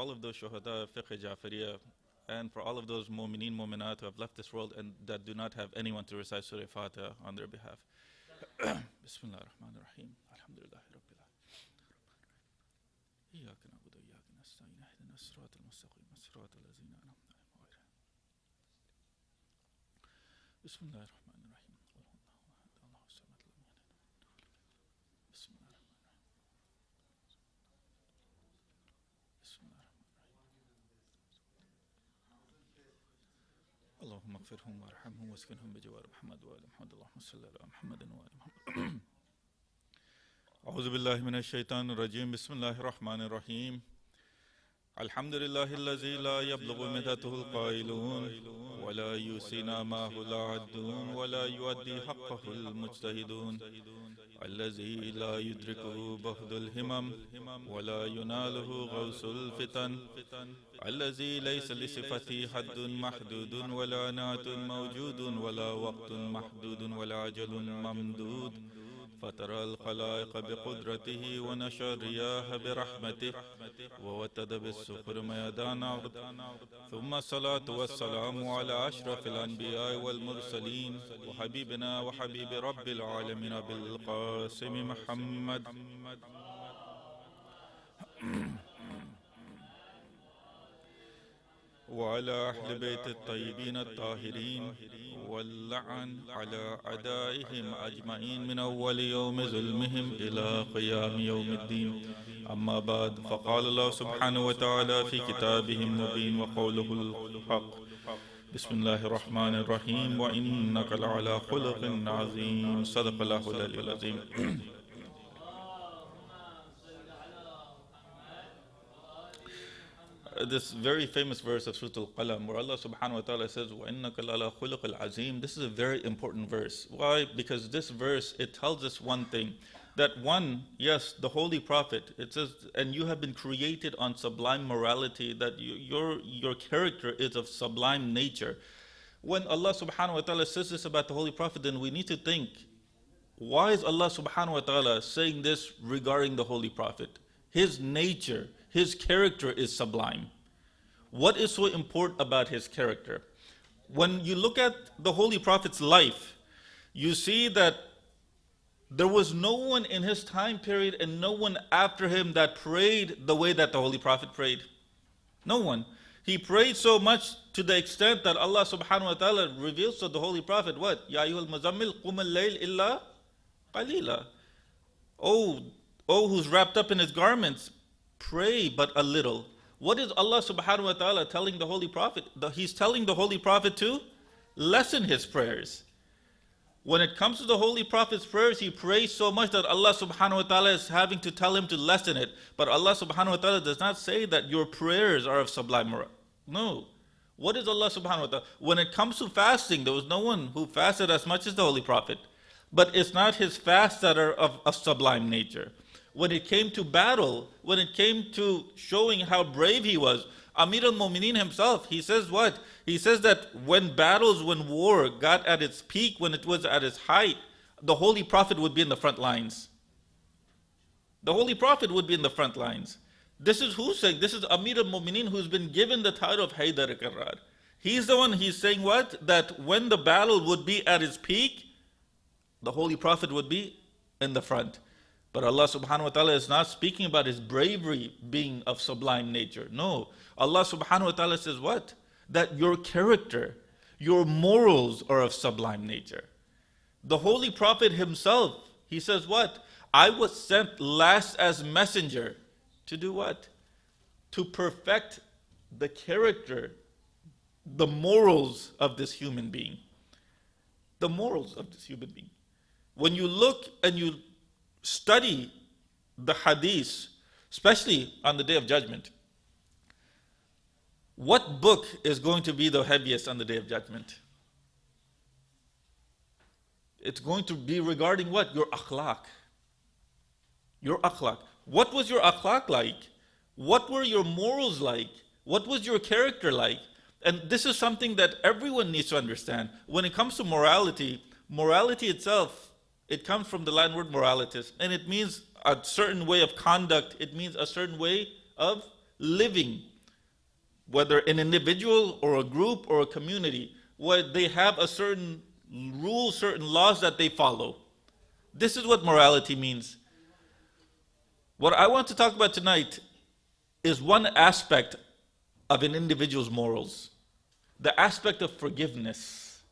all of those shuhada, fiqh Jafariya, and for all of those mu'mineen, mu'minat who have left this world and that do not have anyone to recite Surah Fatiha on their behalf. Bismillah ar-Rahman ar-Rahim. Alhamdulillah Rabbil Alamin. Iyyaka na'budu wa iyyaka nasta'in. Ihdina as-sirata al-mustaqim, as-sirata allazina an'amta alaihim. Bismillah ar-Rahman ar-Rahim. Allahu samad lam yalid. Bismillah ar-Rahman ar-Rahim. Bismillah اللهم اغفرهم وارحمهم واسكنهم بجوار محمد وآل محمد اللهم صل على محمد وآل محمد أعوذ بالله من الشيطان الرجيم بسم الله الرحمن الرحيم الحمد لله الذي لا يبلغ مدته القائلون ولا يوصينا معه العدون ولا يؤدي حقه المجتهدون الذي لا يدركه بهد الهمم ولا يناله غوث الفتن الذي ليس لصفته حد محدود ولا نعت موجود ولا وقت محدود ولا أجل ممدود فترى الخلائق بقدرته ونشر الرياح برحمته ووتد بالسخر ميدان عرض ثم الصلاة والسلام على أشرف الأنبياء والمرسلين وحبيبنا وحبيب رب العالمين بالقاسم محمد وعلى أهل بيت الطيبين الطاهرين واللعن على أعدائهم أجمعين من أول يوم ظلمهم إلى قيام يوم الدين أما بعد فقال الله سبحانه وتعالى في كتابه المبين وقوله الحق بسم الله الرحمن الرحيم وإنك لعلى خلق عظيم صدق الله العلي العظيم This very famous verse of Surah Al-Qalam where Allah subhanahu wa ta'ala says وَإِنَّكَ لَعَلَى خُلُقِ الْعَظِيمِ. This is a very important verse. Why? Because this verse, it tells us one thing, that one, yes, the Holy Prophet, it says, and you have been created on sublime morality, that your character is of sublime nature. When Allah subhanahu wa ta'ala says this about the Holy Prophet, then we need to think, why is Allah subhanahu wa ta'ala saying this regarding the Holy Prophet? His nature, his character is sublime. What is so important about his character? When you look at the Holy Prophet's life, you see that there was no one in his time period and no one after him that prayed the way that the Holy Prophet prayed. No one. He prayed so much to the extent that Allah subhanahu wa ta'ala reveals to the Holy Prophet, what? Ya ayyuhal muzammil qum al-layl illa qalila. Oh, who's wrapped up in his garments, pray but a little. What is Allah subhanahu wa ta'ala telling the Holy Prophet? He's telling the Holy Prophet to lessen his prayers. When it comes to the Holy Prophet's prayers, he prays so much that Allah subhanahu wa ta'ala is having to tell him to lessen it. But Allah subhanahu wa ta'ala does not say that your prayers are of sublime moral. No. What is Allah subhanahu wa ta'ala? When it comes to fasting, there was no one who fasted as much as the Holy Prophet. But it's not his fasts that are of sublime nature. When it came to battle, when it came to showing how brave he was, Amir al-Mu'mineen himself, he says what? He says that when war got at its peak, when it was at its height, the Holy Prophet would be in the front lines. The Holy Prophet would be in the front lines. This is who's saying? This is Amir al-Mu'mineen who's been given the title of Haydar al-Qarrar. He's the one, he's saying what? That when the battle would be at its peak, the Holy Prophet would be in the front. But Allah subhanahu wa ta'ala is not speaking about his bravery being of sublime nature. No. Allah subhanahu wa ta'ala says what? That your character, your morals are of sublime nature. The Holy Prophet himself, he says what? I was sent last as messenger to do what? To perfect the character, the morals of this human being. The morals of this human being. When you look and you study the hadith, especially on the Day of Judgment, what book is going to be the heaviest on the Day of Judgment? It's going to be regarding what? Your akhlaq. Your akhlaq. What was your akhlaq like? What were your morals like? What was your character like? And this is something that everyone needs to understand. When it comes to morality, morality itself, it comes from the Latin word moralitas, and it means a certain way of conduct. It means a certain way of living. whether an individual or a group or a community, where they have a certain rules, certain laws that they follow. This is what morality means. What I want to talk about tonight is one aspect of an individual's morals, the aspect of forgiveness.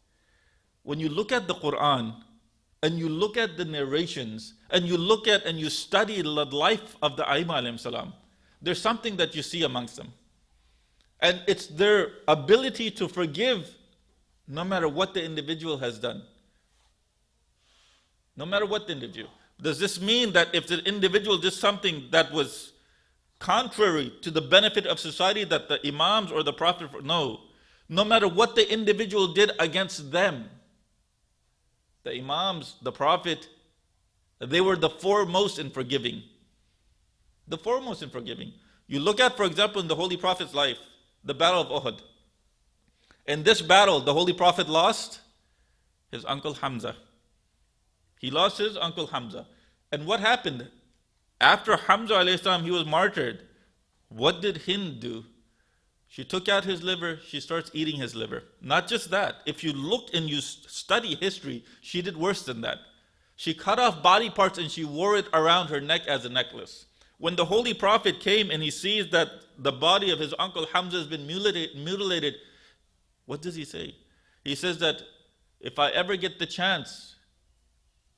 When you look at the Quran and you look at the narrations and you look at and you study the life of the Aimma alayhim salam, there's something that you see amongst them. And it's their ability to forgive no matter what the individual has done. No matter what the individual. Does this mean that if the individual did something that was contrary to the benefit of society, that the Imams or the Prophet, no. No matter what the individual did against them, the Imams, the Prophet, they were the foremost in forgiving. The foremost in forgiving. You look at, for example, in the Holy Prophet's life, the Battle of Uhud. In this battle, the Holy Prophet lost his uncle Hamza. He lost his uncle Hamza. And what happened? After Hamza alayhi salam, he was martyred. What did Hind do? She took out his liver, she starts eating his liver. Not just that. If you look and you study history, she did worse than that. She cut off body parts and she wore it around her neck as a necklace. When the Holy Prophet came and he sees that the body of his uncle Hamza has been mutilated, what does he say? He says that if I ever get the chance,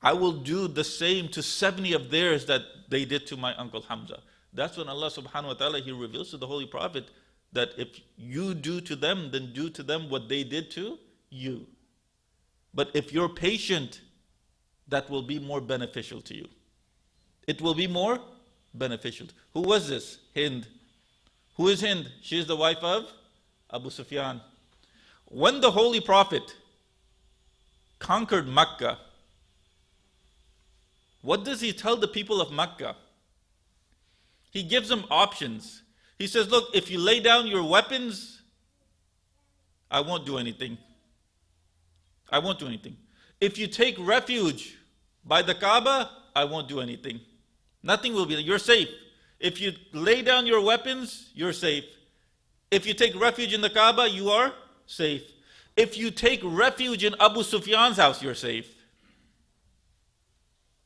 I will do the same to 70 of theirs that they did to my uncle Hamza. That's when Allah subhanahu wa ta'ala, He reveals to the Holy Prophet that if you do to them, then do to them what they did to you. But if you're patient, that will be more beneficial to you. It will be more beneficial. Who was this? Hind. Who is Hind? She is the wife of Abu Sufyan. When the Holy Prophet conquered Mecca, what does he tell the people of Mecca? He gives them options. He says, look, if you lay down your weapons, I won't do anything. I won't do anything. If you take refuge by the Kaaba, I won't do anything. Nothing will be, you're safe. If you lay down your weapons, you're safe. If you take refuge in the Kaaba, you are safe. If you take refuge in Abu Sufyan's house, you're safe.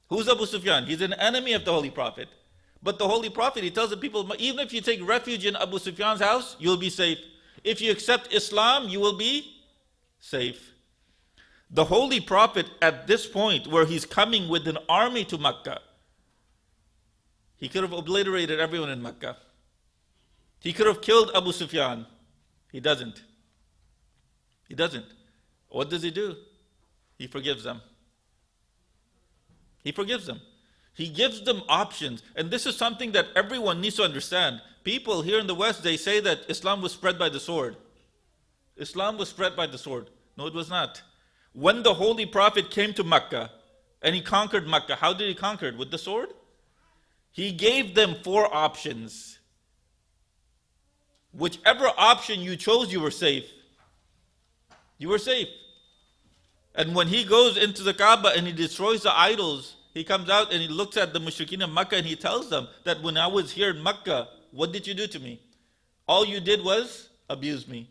Who's Abu Sufyan? He's an enemy of the Holy Prophet. But the Holy Prophet, he tells the people, even if you take refuge in Abu Sufyan's house, you'll be safe. If you accept Islam, you will be safe. The Holy Prophet, at this point where he's coming with an army to Mecca, he could have obliterated everyone in Mecca. He could have killed Abu Sufyan. He doesn't. He doesn't. What does he do? He forgives them. He forgives them. He gives them options. And this is something that everyone needs to understand. People here in the West, they say that Islam was spread by the sword. Islam was spread by the sword. No, it was not. When the Holy Prophet came to Mecca and he conquered Mecca, how did he conquer it? With the sword? He gave them 4 options. Whichever option you chose, you were safe. You were safe. And when he goes into the Kaaba and he destroys the idols, he comes out and he looks at the mushrikeen of Mecca and he tells them that when I was here in Mecca, what did you do to me? All you did was abuse me.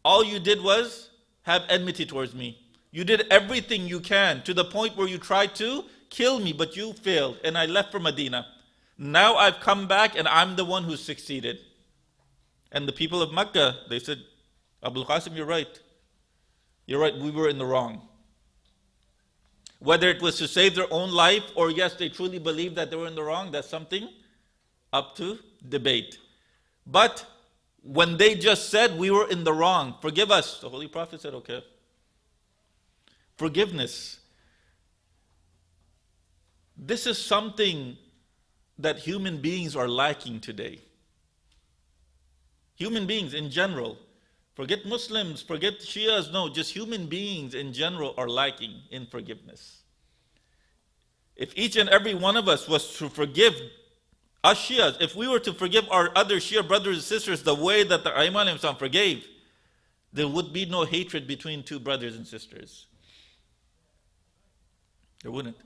All you did was have enmity towards me. You did everything you can to the point where you tried to kill me, but you failed and I left for Medina. Now I've come back and I'm the one who succeeded. And the people of Mecca, they said, Abul Qasim, you're right. You're right, we were in the wrong. Whether it was to save their own life or yes, they truly believed that they were in the wrong, that's something up to debate. But when they just said we were in the wrong, forgive us, the Holy Prophet said, okay. Forgiveness. This is something that human beings are lacking today. Human beings in general. Forget Muslims, forget Shias, no, just human beings in general are lacking in forgiveness. If each and every one of us was to forgive us Shias, if we were to forgive our other Shia brothers and sisters the way that the Aimma alayhim salam forgave, there would be no hatred between 2 brothers and sisters. There wouldn't.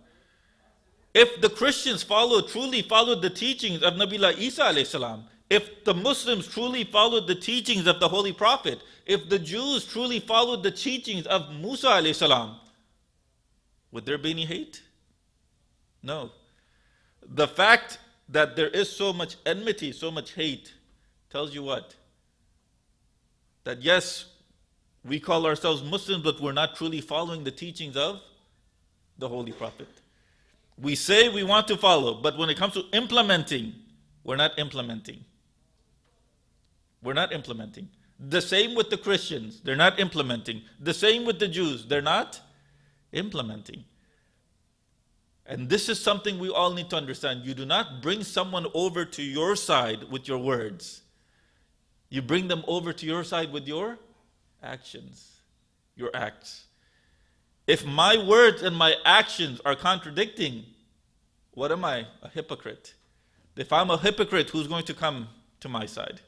If the Christians truly followed the teachings of Nabi Isa alayhi salam, If the Muslims truly followed the teachings of the Holy Prophet, if the Jews truly followed the teachings of Musa alayhi salam, would there be any hate? No. The fact that there is so much enmity, so much hate, tells you what? That yes, we call ourselves Muslims, but we're not truly following the teachings of the Holy Prophet. We say we want to follow, but when it comes to implementing, we're not implementing. We're not implementing. The same with the Christians, they're not implementing. The same with the Jews, they're not implementing. And this is something we all need to understand. You do not bring someone over to your side with your words. You bring them over to your side with your actions, your acts. If my words and my actions are contradicting, what am I? A hypocrite. If I'm a hypocrite, who's going to come to my side?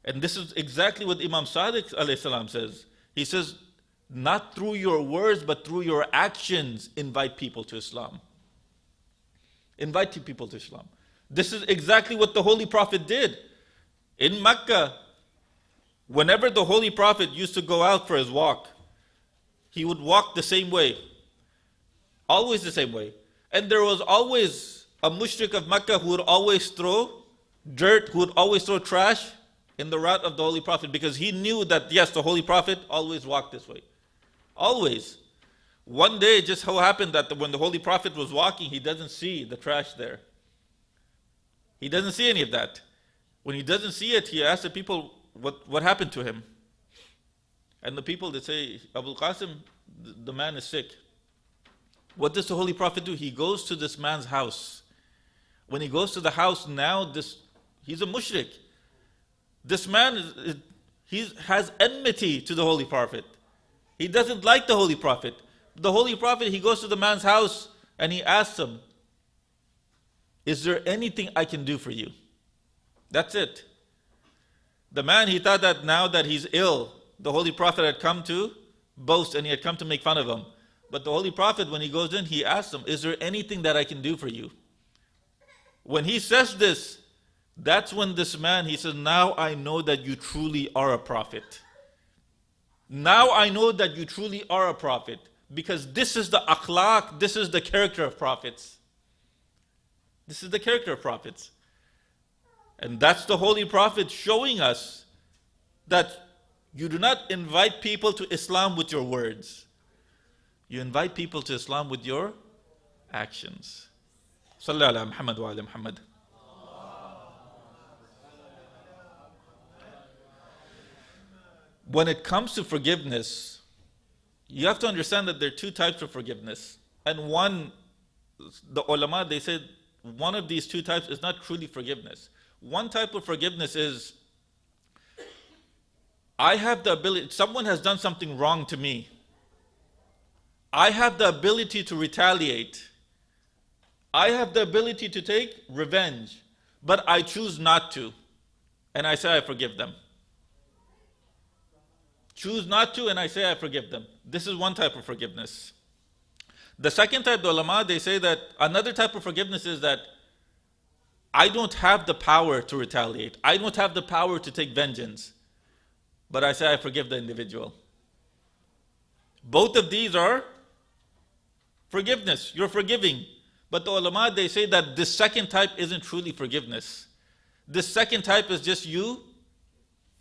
And this is exactly what Imam Sadiq alayhi salam says. He says, not through your words, but through your actions, invite people to Islam. Invite people to Islam. This is exactly what the Holy Prophet did. In Mecca, whenever the Holy Prophet used to go out for his walk, he would walk the same way. Always the same way. And there was always a mushrik of Mecca who would always throw dirt, who would always throw trash in the route of the Holy Prophet, because he knew that, yes, the Holy Prophet always walked this way. Always. One day, it just so happened that when the Holy Prophet was walking, he doesn't see the trash there. He doesn't see any of that. When he doesn't see it, he asks the people, what happened to him? And the people, they say, Abu Qasim, the man is sick. What does the Holy Prophet do? He goes to this man's house. When he goes to the house, now he's a mushrik. This man has enmity to the Holy Prophet. He doesn't like the Holy Prophet. The Holy Prophet, he goes to the man's house and he asks him, is there anything I can do for you? That's it. The man, he thought that now that he's ill, the Holy Prophet had come to boast and he had come to make fun of him. But the Holy Prophet, when he goes in, he asks him, is there anything that I can do for you? When he says this, that's when this man, he says, now I know that you truly are a prophet. Now I know that you truly are a prophet. Because this is the akhlaq, this is the character of prophets. This is the character of prophets. And that's the Holy Prophet showing us that you do not invite people to Islam with your words. You invite people to Islam with your actions. Sallallahu ala Muhammad wa ala Muhammad. When it comes to forgiveness, you have to understand that there are two types of forgiveness. And one, the ulama, they said one of these two types is not truly forgiveness. One type of forgiveness is, I have the ability, someone has done something wrong to me. I have the ability to retaliate. I have the ability to take revenge, but I choose not to. And I say I forgive them. Choose not to, and I say I forgive them. This is one type of forgiveness. The second type, the ulama, they say that another type of forgiveness is that I don't have the power to retaliate. I don't have the power to take vengeance. But I say I forgive the individual. Both of these are forgiveness. You're forgiving. But the ulama, they say that this second type isn't truly forgiveness. This second type is just you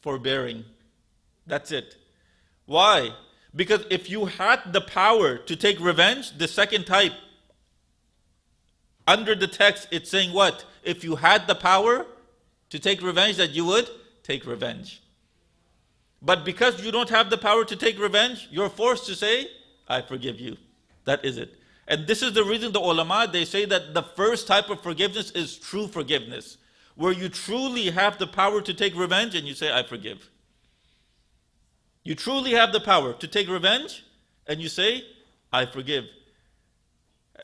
forbearing. That's it. Why? Because if you had the power to take revenge, the second type, under the text, it's saying what? If you had the power to take revenge, that you would take revenge. But because you don't have the power to take revenge, you're forced to say, I forgive you. That is it. And this is the reason the ulama, they say that the first type of forgiveness is true forgiveness, where you truly have the power to take revenge and you say, I forgive. You truly have the power to take revenge and you say, I forgive.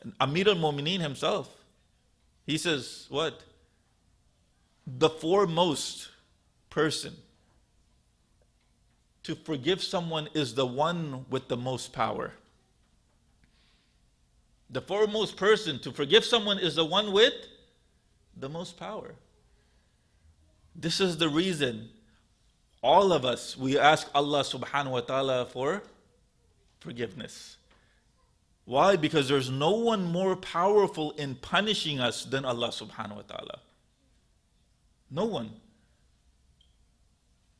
And Amir al-Mu'mineen himself, he says, what? The foremost person to forgive someone is the one with the most power. The foremost person to forgive someone is the one with the most power. This is the reason all of us, we ask Allah subhanahu wa ta'ala for forgiveness. Why? Because there's no one more powerful in punishing us than Allah subhanahu wa ta'ala. No one.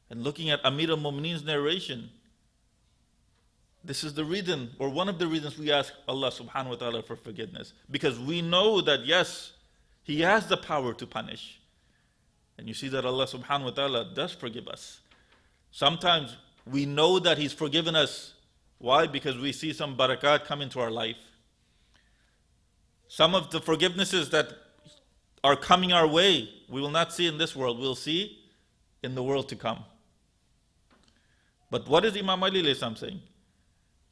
And looking at Amir al-Mu'mineen's narration, this is the reason, or one of the reasons we ask Allah subhanahu wa ta'ala for forgiveness. Because we know that yes, He has the power to punish. And you see that Allah subhanahu wa ta'ala does forgive us. Sometimes we know that He's forgiven us. Why? Because we see some barakat come into our life. Some of the forgivenesses that are coming our way, we will not see in this world, we'll see in the world to come. But what is Imam Ali alayhi salam saying?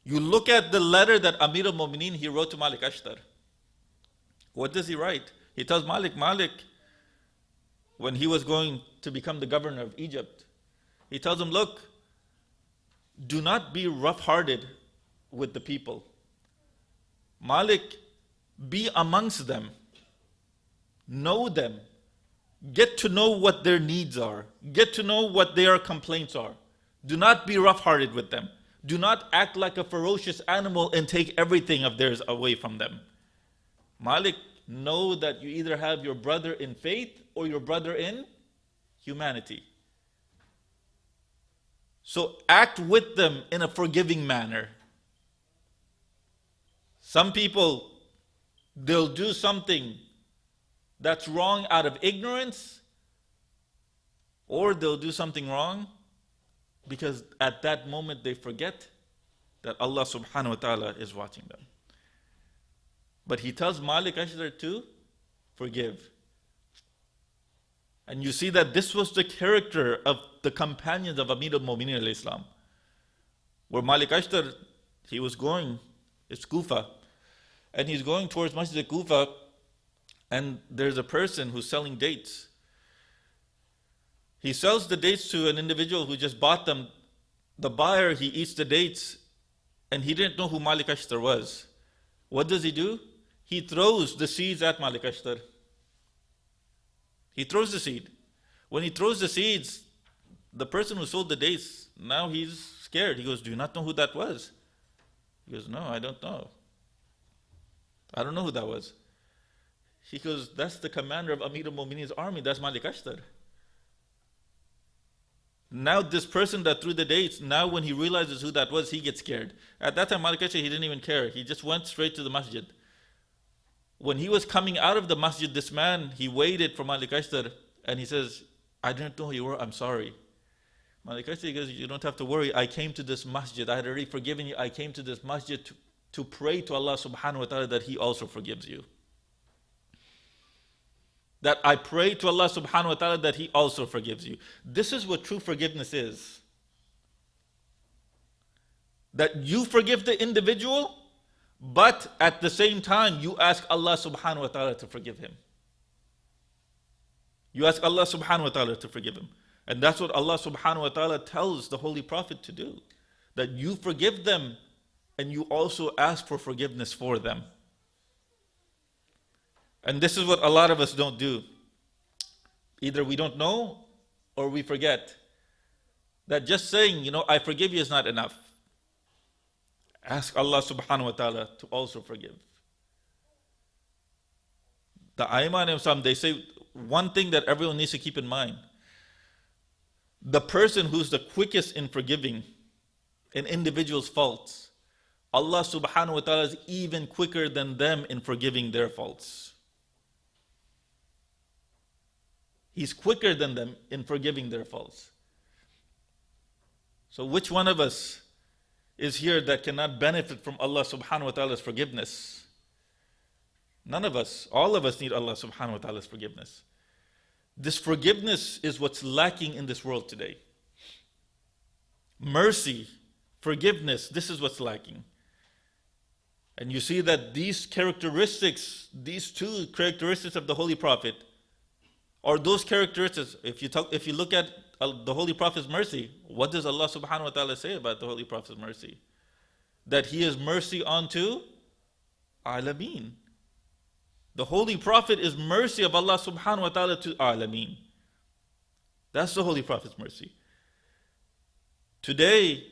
You look at the letter that Amir al-Mu'mineen, he wrote to Malik Ashtar. What does he write? He tells Malik, when he was going to become the governor of Egypt, he tells him, look, do not be rough-hearted with the people. Malik, be amongst them. Know them. Get to know what their needs are. Get to know what their complaints are. Do not be rough-hearted with them. Do not act like a ferocious animal and take everything of theirs away from them. Malik, know that you either have your brother in faith or your brother in humanity. So act with them in a forgiving manner. Some people, they'll do something that's wrong out of ignorance, or they'll do something wrong because at that moment they forget that Allah subhanahu wa ta'ala is watching them. But he tells Malik Ashtar to forgive. And you see that this was the character of the companions of Amir al-Mu'mineen alayhi salam. Where Malik Ashtar, he was going, it's Kufa, and he's going towards Masjid Kufa, and there's a person who's selling dates. He sells the dates to an individual who just bought them. The buyer, he eats the dates, and he didn't know who Malik Ashtar was. What does he do? He throws the seeds at Malik Ashtar. He throws the seed. When he throws the seeds, the person who sold the dates, now he's scared. He goes, do you not know who that was? He goes, no, I don't know. I don't know who that was. He goes, that's the commander of Amir al-Mu'mineen's army. That's Malik Ashtar. Now this person that threw the dates, now when he realizes who that was, he gets scared. At that time, Malik Ashtar, he didn't even care. He just went straight to the masjid. When he was coming out of the masjid, this man, he waited for Malik Ashtar, and he says, I didn't know who you were, I'm sorry. Malik Ashtar goes, you don't have to worry, I came to this masjid, I had already forgiven you, I came to this masjid to pray to Allah subhanahu wa ta'ala that He also forgives you. That I pray to Allah subhanahu wa ta'ala that He also forgives you. This is what true forgiveness is. That you forgive the individual, but at the same time, you ask Allah subhanahu wa ta'ala to forgive him. You ask Allah subhanahu wa ta'ala to forgive him. And that's what Allah subhanahu wa ta'ala tells the Holy Prophet to do. That you forgive them and you also ask for forgiveness for them. And this is what a lot of us don't do. Either we don't know or we forget. That just saying, I forgive you is not enough. Ask Allah subhanahu wa ta'ala to also forgive. The A'imah, they say one thing that everyone needs to keep in mind. The person who's the quickest in forgiving an individual's faults, Allah subhanahu wa ta'ala is even quicker than them in forgiving their faults. He's quicker than them in forgiving their faults. So which one of us is here that cannot benefit from Allah subhanahu wa ta'ala's forgiveness? None of us. All of us need Allah subhanahu wa ta'ala's forgiveness. This forgiveness is what's lacking in this world today. Mercy, forgiveness, this is what's lacking. And you see that these characteristics, these two characteristics of the Holy Prophet, are those characteristics. If you look at the Holy Prophet's mercy, what does Allah subhanahu wa ta'ala say about the Holy Prophet's mercy? That he is mercy unto Alameen. The Holy Prophet is mercy of Allah subhanahu wa ta'ala to Alameen. That's the Holy Prophet's mercy. Today,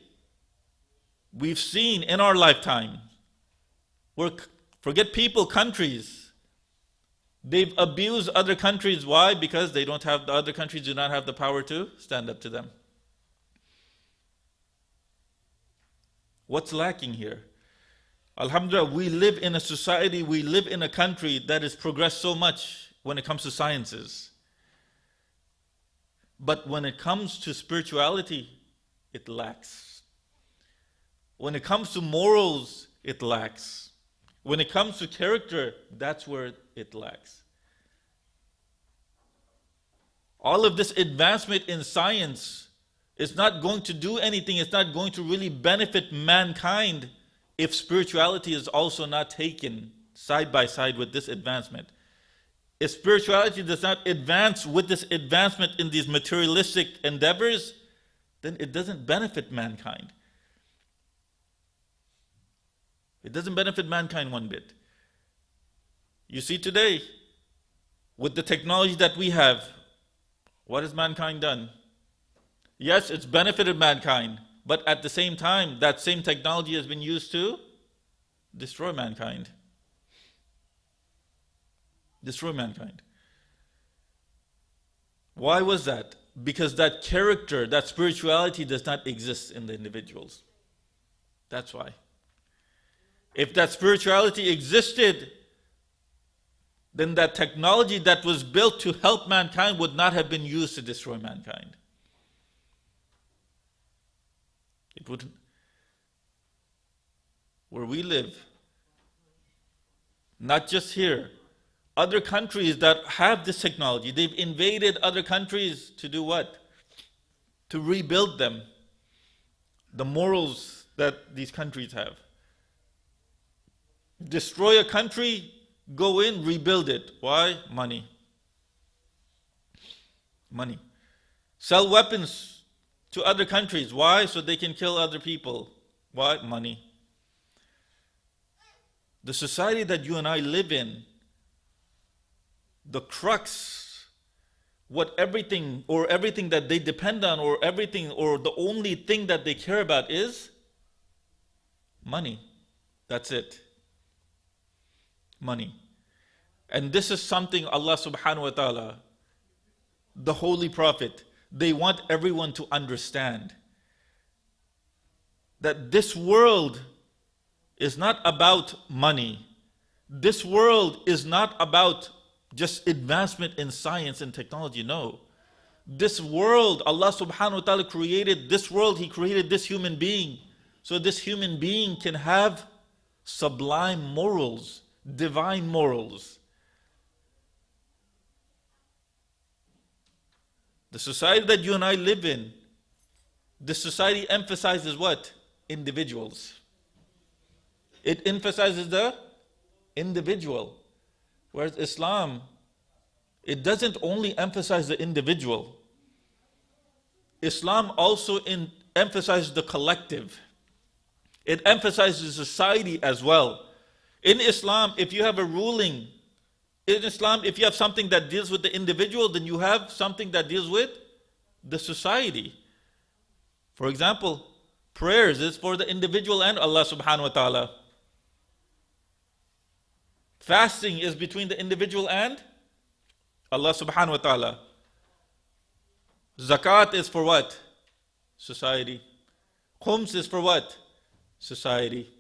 we've seen in our lifetime, forget people, countries, they've abused other countries. Why? Because the other countries do not have the power to stand up to them. What's lacking here? Alhamdulillah, we live in a society, we live in a country that has progressed so much when it comes to sciences. But when it comes to spirituality, it lacks. When it comes to morals, it lacks. When it comes to character, that's where it lacks. All of this advancement in science is not going to do anything, it's not going to really benefit mankind if spirituality is also not taken side by side with this advancement. If spirituality does not advance with this advancement in these materialistic endeavors, then it doesn't benefit mankind. It doesn't benefit mankind one bit. You see today, with the technology that we have, what has mankind done? Yes, it's benefited mankind, but at the same time, that same technology has been used to destroy mankind. Destroy mankind. Why was that? Because that character, that spirituality does not exist in the individuals. That's why. If that spirituality existed, then that technology that was built to help mankind would not have been used to destroy mankind. It wouldn't. Where we live, not just here, other countries that have this technology, they've invaded other countries to do what? To rebuild them. The morals that these countries have. Destroy a country, go in, rebuild it. Why? Money. Money. Sell weapons to other countries. Why? So they can kill other people. Why? Money. The society that you and I live in, the crux, everything that they depend on, or the only thing that they care about is money. That's it. Money. And this is something Allah subhanahu wa ta'ala, the Holy Prophet, they want everyone to understand. That this world is not about money. This world is not about just advancement in science and technology. No. This world, Allah subhanahu wa ta'ala created this world, He created this human being. So this human being can have sublime morals, divine morals. The society that you and I live in, this society emphasizes what? Individuals. It emphasizes the individual. Whereas Islam, it doesn't only emphasize the individual. Islam also emphasizes the collective. It emphasizes society as well. In Islam, if you have a ruling, in Islam, if you have something that deals with the individual, then you have something that deals with the society. For example, prayers is for the individual and Allah subhanahu wa ta'ala. Fasting is between the individual and Allah subhanahu wa ta'ala. Zakat is for what? Society. Khums is for what? Society.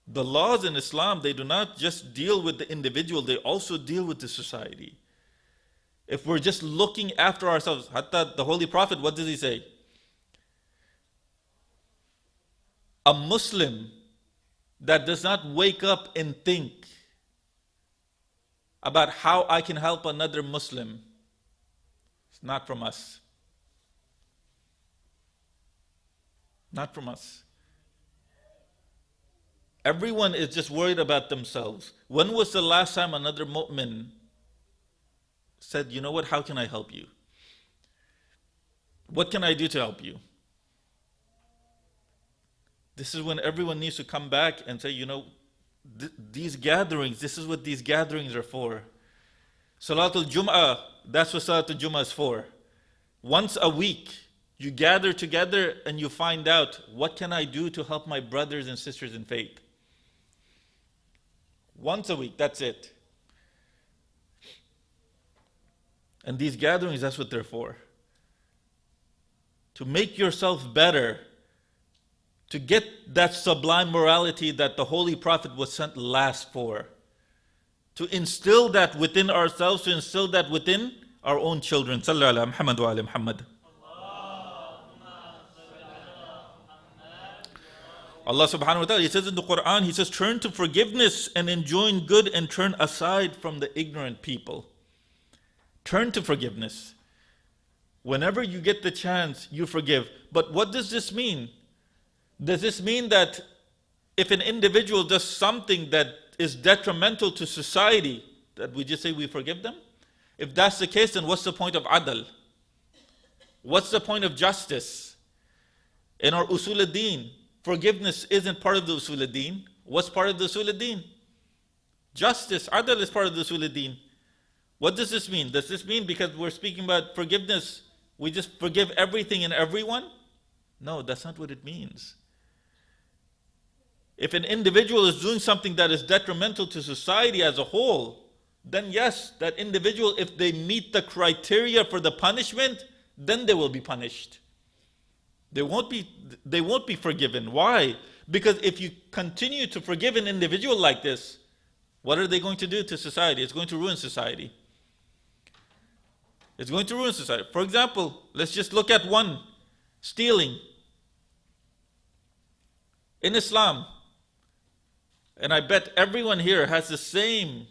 The laws in Islam, they do not just deal with the individual, they also deal with the society. If we're just looking after ourselves, hatta the Holy Prophet, what does he say? A Muslim that does not wake up and think about how I can help another Muslim, it's not from us. Not from us. Everyone is just worried about themselves. When was the last time another mu'min said, you know what, how can I help you? What can I do to help you? This is when everyone needs to come back and say, you know, these gatherings, this is what these gatherings are for. Salatul Jum'ah, That's what Salatul Jummah is for. Once a week, you gather together and you find out, what can I do to help my brothers and sisters in faith? Once a week, that's it. And these gatherings, that's what they're for. To make yourself better, to get that sublime morality that the Holy Prophet was sent last for. To instill that within ourselves, to instill that within our own children. Sallallahu ala Muhammad wa ala Muhammad. Allah subhanahu wa ta'ala, He says in the Quran, He says, turn to forgiveness and enjoin good and turn aside from the ignorant people. Turn to forgiveness. Whenever you get the chance, you forgive. But what does this mean? Does this mean that if an individual does something that is detrimental to society, that we just say we forgive them? If that's the case, then what's the point of adl? What's the point of justice? In our usul ad-din, forgiveness isn't part of the usul ad-din. What's part of the usul ad-din? Justice, adl is part of the usul ad-din. What does this mean? Does this mean because we're speaking about forgiveness, we just forgive everything and everyone? No, that's not what it means. If an individual is doing something that is detrimental to society as a whole, then yes, that individual, if they meet the criteria for the punishment, then they will be punished. They won't be forgiven. Why? Because if you continue to forgive an individual like this, what are they going to do to society? It's going to ruin society. It's going to ruin society. For example, let's just look at one, stealing. In Islam, and I bet everyone here has the same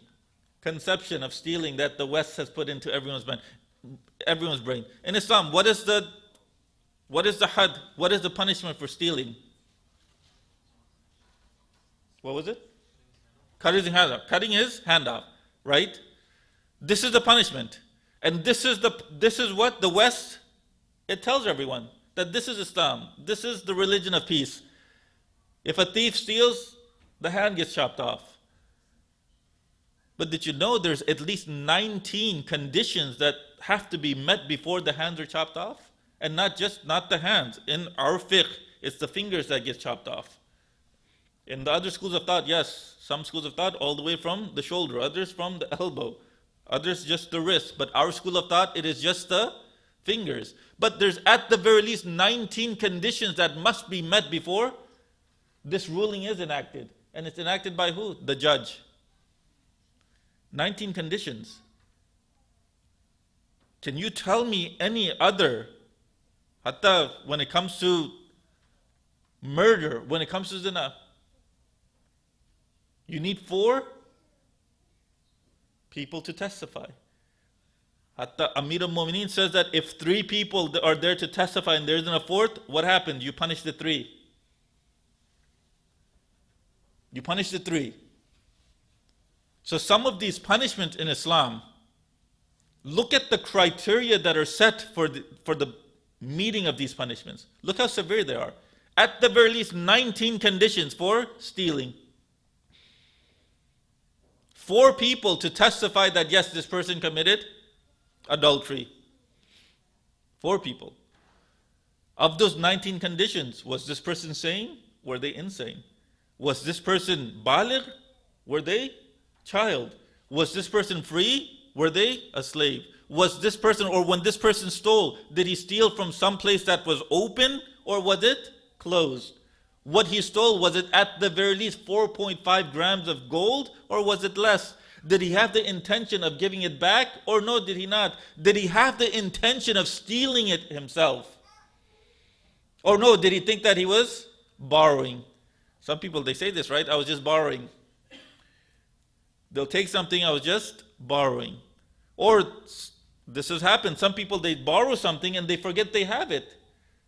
conception of stealing that the West has put into everyone's brain. In Islam, what is the had? What is the punishment for stealing? What was it? Cutting his hand off, right? This is the punishment. And this is what the West, it tells everyone that this is Islam. This is the religion of peace. If a thief steals, the hand gets chopped off. But did you know there's at least 19 conditions that have to be met before the hands are chopped off? And not the hands. In our fiqh, it's the fingers that get chopped off. In the other schools of thought, yes, some schools of thought all the way from the shoulder, others from the elbow, others just the wrist. But our school of thought, it is just the fingers. But there's at the very least 19 conditions that must be met before this ruling is enacted. And it's enacted by who? The judge. 19 conditions. Can you tell me any other, hatta when it comes to murder, when it comes to zina, you need 4 people to testify. Hatta Amir al-Mu'mineen says that if 3 people are there to testify and there isn't a 4th, what happens? You punish the 3. You punish the 3. So some of these punishments in Islam, look at the criteria that are set for the meeting of these punishments. Look how severe they are. At the very least, 19 conditions for stealing. 4 people to testify that yes, this person committed adultery. 4 people. Of those 19 conditions, was this person sane? Were they insane? Was this person baligh? Were they child? Was this person free? Were they a slave? Was this person, or when this person stole, did he steal from some place that was open or was it closed? What he stole, was it at the very least 4.5 grams of gold or was it less? Did he have the intention of giving it back or no, did he not? Did he have the intention of stealing it himself? Or no, did he think that he was borrowing? Some people, they say this, right? I was just borrowing. They'll take something, I was just borrowing. Or this has happened. Some people, they borrow something and they forget they have it.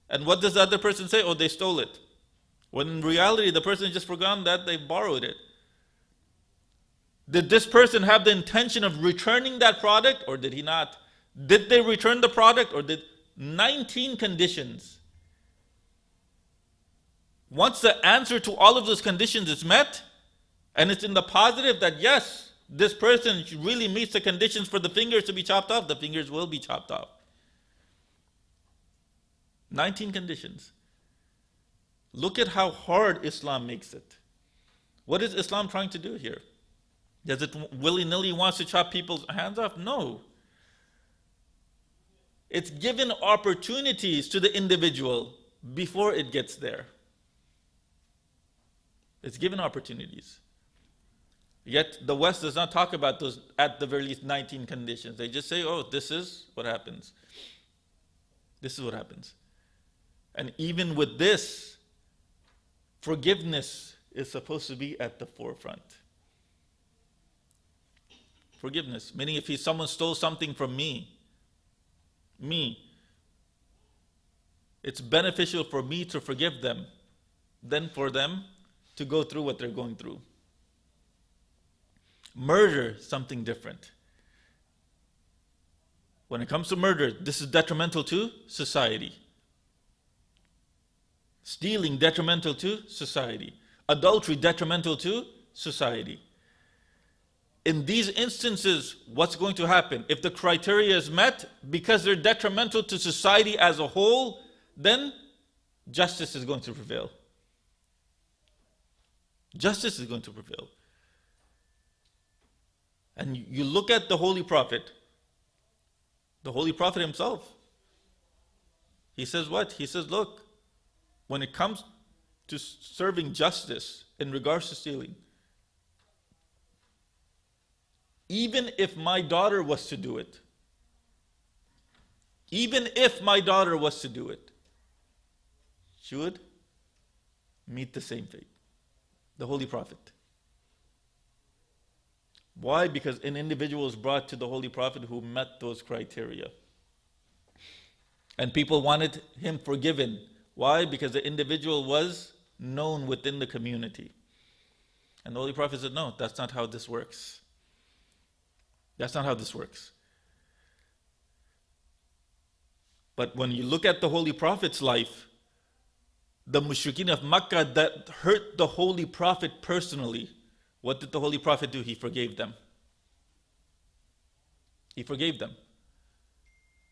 And what does the other person say? Oh, they stole it. When in reality, the person just forgotten that they borrowed it. Did this person have the intention of returning that product or did he not? Did they return the product or did 19 conditions? Once the answer to all of those conditions is met, and it's in the positive that yes, this person really meets the conditions for the fingers to be chopped off, the fingers will be chopped off. 19 conditions. Look at how hard Islam makes it. What is Islam trying to do here? Does it willy-nilly wants to chop people's hands off? No. It's given opportunities to the individual before it gets there. It's given opportunities. Yet the West does not talk about those at the very least 19 conditions. They just say, oh, this is what happens. This is what happens. And even with this, forgiveness is supposed to be at the forefront. Forgiveness, meaning if someone stole something from me, it's beneficial for me to forgive them than for them to go through what they're going through. Murder, something different. When it comes to murder, this is detrimental to society. Stealing, detrimental to society. Adultery, detrimental to society. In these instances, what's going to happen? If the criteria is met, because they're detrimental to society as a whole, then justice is going to prevail. Justice is going to prevail. And you look at the Holy Prophet himself. He says what? He says, look, when it comes to serving justice in regards to stealing, even if my daughter was to do it, she would meet the same fate. The Holy Prophet. Why? Because an individual was brought to the Holy Prophet who met those criteria. And people wanted him forgiven. Why? Because the individual was known within the community. And the Holy Prophet said, no, that's not how this works. That's not how this works. But when you look at the Holy Prophet's life, the mushrikeen of Makkah that hurt the Holy Prophet personally, what did the Holy Prophet do? He forgave them. He forgave them.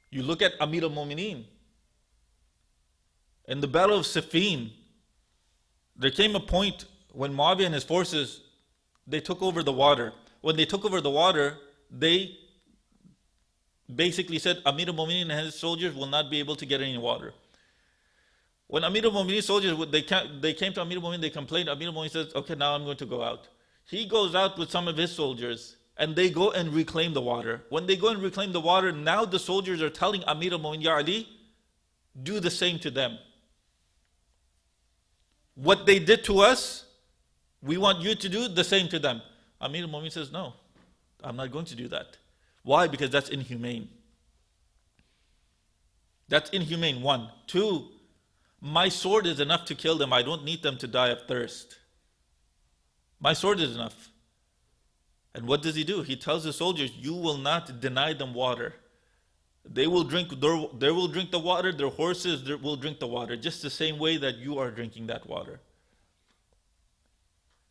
You look at Amir al-Mu'mineen. In the Battle of Siffin, there came a point when Muawiyah and his forces, they took over the water. When they took over the water, they basically said Amir al-Mu'mineen and his soldiers will not be able to get any water. When Amir al-Mu'mineen's soldiers, they came to Amir al-Mu'mineen, they complained. Amir al-Mu'mineen says, okay, now I'm going to go out. He goes out with some of his soldiers and they go and reclaim the water. When they go and reclaim the water, now the soldiers are telling Amir al-Mu'mineen, Ya Ali, do the same to them. What they did to us, we want you to do the same to them. Amir al-Mu'mineen says, no, I'm not going to do that. Why? Because that's inhumane. That's inhumane, one. Two, my sword is enough to kill them. I don't need them to die of thirst. My sword is enough. And what does he do? He tells the soldiers, you will not deny them water. They will drink the water, their horses will drink the water, just the same way that you are drinking that water.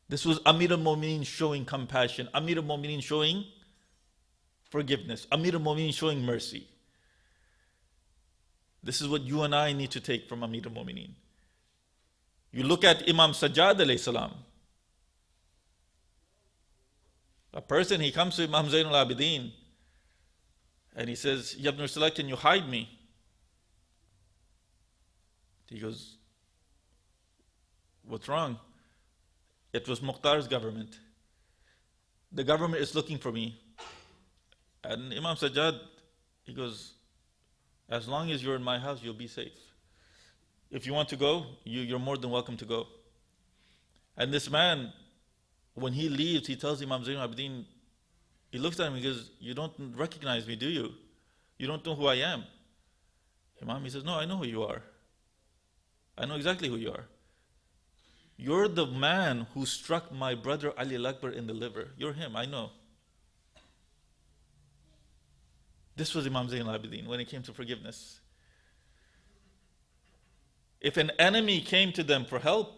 This was Amir al-Mu'mineen showing compassion, Amir al-Mu'mineen showing forgiveness, Amir al-Mu'mineen showing mercy. This is what you and I need to take from Amir al-Mu'mineen. You look at Imam Sajjad alayhi salam. A person, he comes to Imam Zainul Abidin and he says, Ya Ibn Salah, can you hide me? He goes, what's wrong? It was Mukhtar's government. The government is looking for me. And Imam Sajjad, he goes, as long as you're in my house, you'll be safe. If you want to go, you're more than welcome to go. And this man, when he leaves, he tells Imam Zainul Abidin, he looks at him and goes, you don't recognize me, do you? You don't know who I am. Imam, he says, no, I know who you are. I know exactly who you are. You're the man who struck my brother Ali al-Akbar in the liver. You're him, I know. This was Imam Zainul Abidin when it came to forgiveness. If an enemy came to them for help,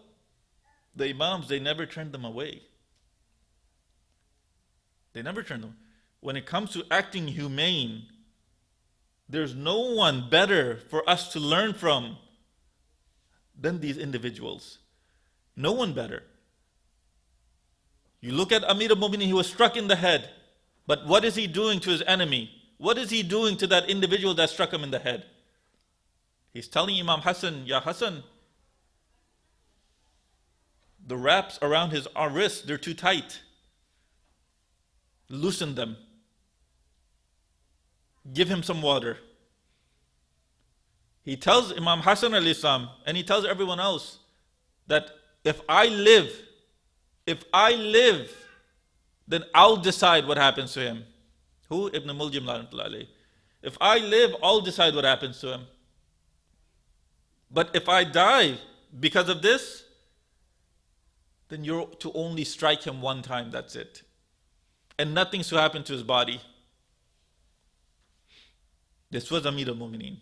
the Imams, they never turned them away. They never turned away. When it comes to acting humane, there's no one better for us to learn from than these individuals. No one better. You look at Amir al-Mu'minin, he was struck in the head. But what is he doing to his enemy? What is he doing to that individual that struck him in the head? He's telling Imam Hassan, Ya Hassan, the wraps around his wrists, they're too tight. Loosen them. Give him some water. He tells Imam Hassan alayhi salam, and he tells everyone else, that if I live, then I'll decide what happens to him. Who? Ibn Muljim la'natullah alayhi. If I live, I'll decide what happens to him. But if I die because of this, then you're to only strike him one time, that's it. And nothing's to happen to his body. This was Amir al-Mu'mineen.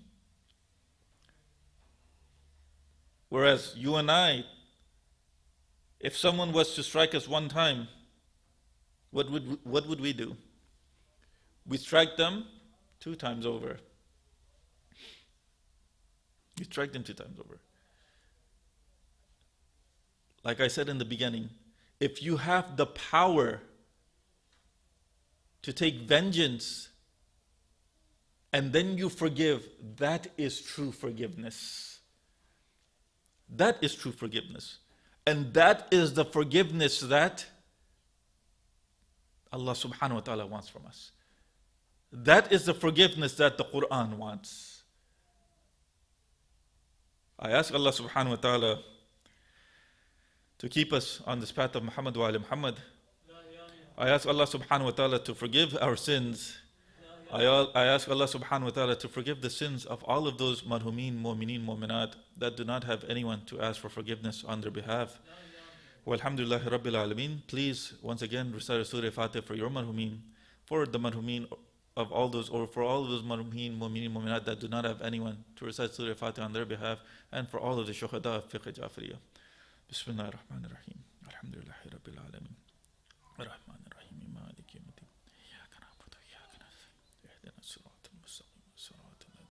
Whereas you and I, if someone was to strike us one time, what would we do? We strike them 2 times over. You strike them 2 times over. Like I said in the beginning, if you have the power to take vengeance and then you forgive, that is true forgiveness. That is true forgiveness. And that is the forgiveness that Allah subhanahu wa ta'ala wants from us. That is the forgiveness that the Quran wants. I ask Allah subhanahu wa ta'ala to keep us on this path of Muhammad wa ali Muhammad. I ask Allah subhanahu wa ta'ala to forgive our sins. I ask Allah subhanahu wa ta'ala to forgive the sins of all of those marhumeen, mu'mineen, mu'minat that do not have anyone to ask for forgiveness on their behalf. Walhamdulillahi Rabbil Alameen. Please, once again, recite Surah Fatiha for your marhumeen, for the marhumeen of all those, or for all of those marhumeen, mu'mineen, mu'minat that do not have anyone to recite Surah Fatiha on their behalf, and for all of the shuhada of fiqh Jafriya. Bismillahir Rahmanir Rahim. Alhamdulillah.